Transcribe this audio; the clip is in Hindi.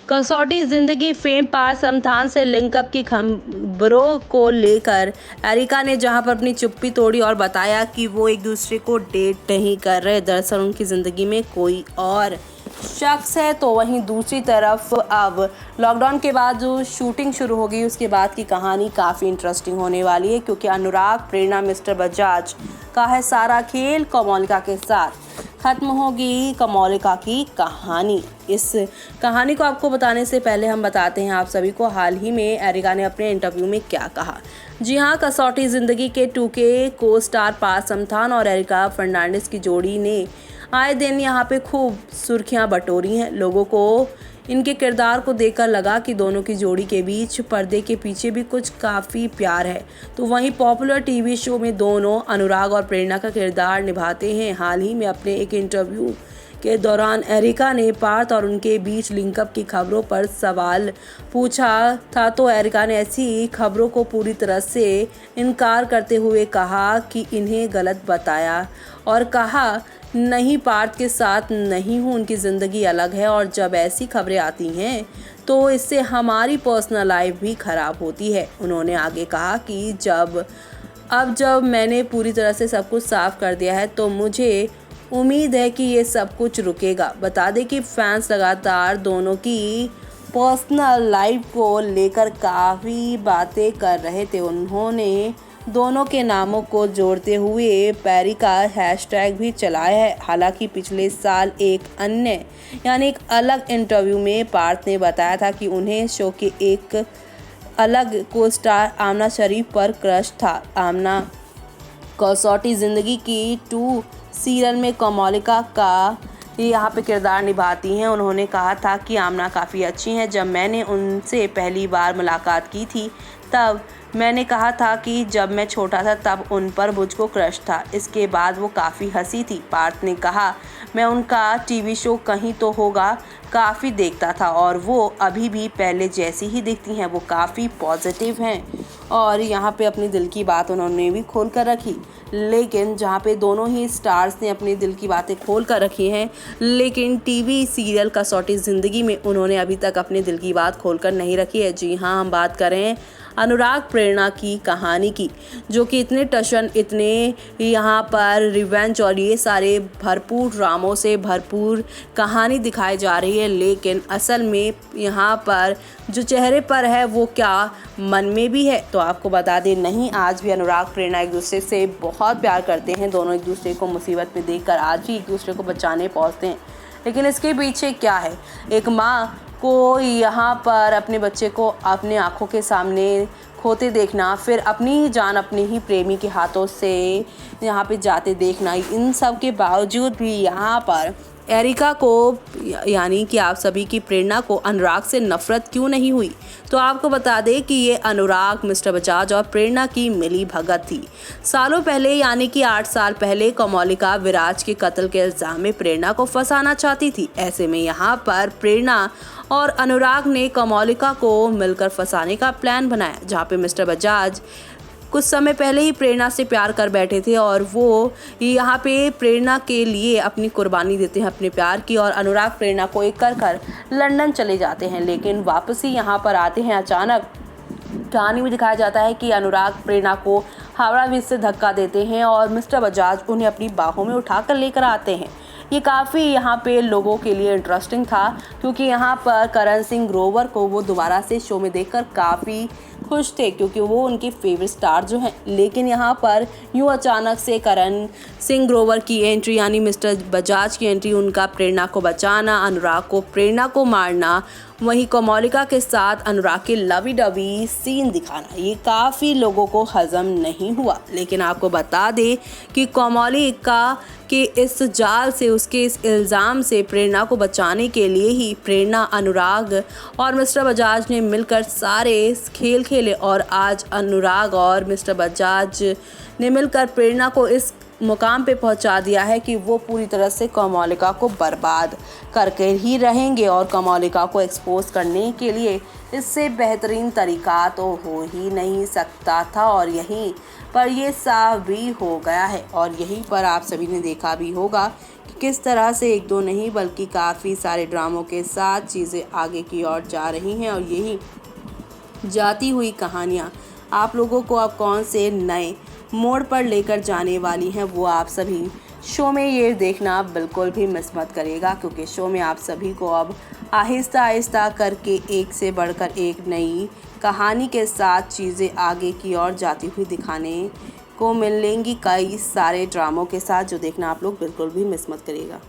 कसौटी जिंदगी फेम पार समथान से लिंकअप की खबरों को लेकर एरिका ने जहां पर अपनी चुप्पी तोड़ी और बताया कि वो एक दूसरे को डेट नहीं कर रहे, दरअसल उनकी ज़िंदगी में कोई और शख्स है। तो वहीं दूसरी तरफ अब लॉकडाउन के बाद जो शूटिंग शुरू होगी उसके बाद की कहानी काफ़ी इंटरेस्टिंग होने वाली है, क्योंकि अनुराग प्रेरणा मिस्टर बजाज का है सारा खेल। कोमोलिका के साथ खत्म होगी कोमोलिका की कहानी। इस कहानी को आपको बताने से पहले हम बताते हैं आप सभी को हाल ही में एरिका ने अपने इंटरव्यू में क्या कहा। जी हाँ, कसौटी ज़िंदगी के 2K को स्टार पार्थ समथान और एरिका फर्नांडिस की जोड़ी ने आए दिन यहाँ पे खूब सुर्खियाँ बटोरी हैं। लोगों को इनके किरदार को देखकर लगा कि दोनों की जोड़ी के बीच पर्दे के पीछे भी कुछ काफ़ी प्यार है। तो वहीं पॉपुलर टीवी शो में दोनों अनुराग और प्रेरणा का किरदार निभाते हैं। हाल ही में अपने एक इंटरव्यू के दौरान एरिका ने पार्थ और उनके बीच लिंकअप की खबरों पर सवाल पूछा था, तो एरिका ने ऐसी खबरों को पूरी तरह से इनकार करते हुए कहा कि इन्हें गलत बताया और कहा नहीं, पार्थ के साथ नहीं हूँ, उनकी ज़िंदगी अलग है और जब ऐसी खबरें आती हैं तो इससे हमारी पर्सनल लाइफ भी ख़राब होती है। उन्होंने आगे कहा कि जब मैंने पूरी तरह से सब कुछ साफ कर दिया है तो मुझे उम्मीद है कि ये सब कुछ रुकेगा। बता दें कि फैंस लगातार दोनों की पर्सनल लाइफ को लेकर काफ़ी बातें कर रहे थे। उन्होंने दोनों के नामों को जोड़ते हुए पैरी का हैशटैग भी चलाया है। हालांकि पिछले साल एक अलग इंटरव्यू में पार्थ ने बताया था कि उन्हें शो के एक अलग को स्टार आमना शरीफ पर क्रश था। आमना कसौटी ज़िंदगी की 2 सीरियल में कोमोलिका का यहाँ पे किरदार निभाती हैं। उन्होंने कहा था कि आमना काफ़ी अच्छी हैं। जब मैंने उनसे पहली बार मुलाकात की थी तब मैंने कहा था कि जब मैं छोटा था तब उन पर मुझको क्रश था। इसके बाद वो काफ़ी हंसी थी। पार्थ ने कहा, मैं उनका टीवी शो कहीं तो होगा काफ़ी देखता था और वो अभी भी पहले जैसी ही दिखती हैं। वो काफ़ी पॉजिटिव हैं और यहाँ पे अपनी दिल की बात उन्होंने भी खोल कर रखी। लेकिन जहाँ पे दोनों ही स्टार्स ने अपनी दिल की बातें खोल कर रखी हैं, लेकिन टीवी सीरियल कसौटी ज़िंदगी में उन्होंने अभी तक अपने दिल की बात खोल कर नहीं रखी है। जी हाँ, हम बात करें अनुराग प्रेरणा की कहानी की, जो कि इतने टशन, इतने यहाँ पर रिवेंज और ये सारे भरपूर ड्रामों से भरपूर कहानी दिखाई जा रही है, लेकिन असल में यहाँ पर जो चेहरे पर है वो क्या मन में भी है। तो आपको बता दें, नहीं, आज भी अनुराग प्रेरणा एक दूसरे से बहुत प्यार करते हैं। दोनों एक दूसरे को मुसीबत में देखकर आज भी एक दूसरे को बचाने पहुँचते हैं। लेकिन इसके पीछे क्या है? एक माँ को यहाँ पर अपने बच्चे को अपने आँखों के सामने खोते देखना, फिर अपनी ही जान अपने ही प्रेमी के हाथों से यहाँ पे जाते देखना, इन सब के बावजूद भी यहाँ पर एरिका को यानी कि आप सभी की प्रेरणा को अनुराग से नफरत क्यों नहीं हुई? तो आपको बता दें कि ये अनुराग मिस्टर बजाज और प्रेरणा की मिली भगत थी। सालों पहले यानी कि 8 साल पहले कोमोलिका विराज के कत्ल के इल्जाम में प्रेरणा को फंसाना चाहती थी। ऐसे में यहाँ पर प्रेरणा और अनुराग ने कोमोलिका को मिलकर फंसाने का प्लान बनाया, जहाँ पे मिस्टर बजाज कुछ समय पहले ही प्रेरणा से प्यार कर बैठे थे और वो यहाँ पे प्रेरणा के लिए अपनी कुर्बानी देते हैं अपने प्यार की, और अनुराग प्रेरणा को एक कर लंदन चले जाते हैं। लेकिन वापसी यहाँ पर आते हैं अचानक। कहानी में दिखाया जाता है कि अनुराग प्रेरणा को हावड़ा ब्रिज से धक्का देते हैं और मिस्टर बजाज उन्हें अपनी बाहों में उठाकर लेकर आते हैं। ये काफ़ी यहाँ पे लोगों के लिए इंटरेस्टिंग था, क्योंकि यहाँ पर करण सिंह ग्रोवर को वो दोबारा से शो में देखकर काफ़ी खुश थे, क्योंकि वो उनके फेवरेट स्टार जो हैं। लेकिन यहाँ पर यूँ अचानक से करण सिंह ग्रोवर की एंट्री यानी मिस्टर बजाज की एंट्री, उनका प्रेरणा को बचाना, अनुराग को प्रेरणा को मारना, वहीं कोमोलिका के साथ अनुराग के लवी डवी सीन दिखाना, ये काफ़ी लोगों को हजम नहीं हुआ। लेकिन आपको बता दें कि कोमोलिका के इस जाल से, उसके इस इल्ज़ाम से प्रेरणा को बचाने के लिए ही प्रेरणा, अनुराग और मिस्टर बजाज ने मिलकर सारे खेल खेले और आज अनुराग और मिस्टर बजाज ने मिलकर प्रेरणा को इस मुकाम पे पहुंचा दिया है कि वो पूरी तरह से कोमोलिका को बर्बाद करके ही रहेंगे। और कोमोलिका को एक्सपोज करने के लिए इससे बेहतरीन तरीका तो हो ही नहीं सकता था, और यहीं पर ये साफ भी हो गया है। और यहीं पर आप सभी ने देखा भी होगा कि किस तरह से एक दो नहीं बल्कि काफ़ी सारे ड्रामों के साथ चीज़ें आगे की ओर जा रही हैं और यही जाती हुई कहानियाँ आप लोगों को अब कौन से नए मोड़ पर लेकर जाने वाली हैं वो आप सभी शो में ये देखना बिल्कुल भी मिस मत करिएगा, क्योंकि शो में आप सभी को अब आहिस्ता आहिस्ता करके एक से बढ़कर एक नई कहानी के साथ चीज़ें आगे की ओर जाती हुई दिखाने को मिलेंगी, कई सारे ड्रामों के साथ, जो देखना आप लोग बिल्कुल भी मिस मत करिएगा।